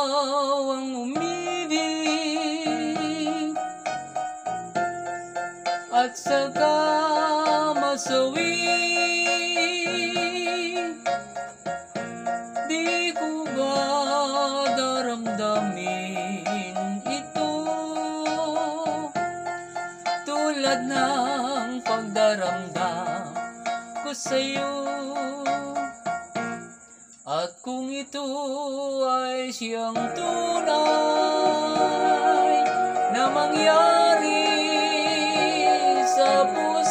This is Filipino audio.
ikaw ang umibig at saka masawi, di ko ba daramdamin ito tulad ng pagdaramdam ko sa'yo? At kung ito ay siyang tunay na mangyari sa puso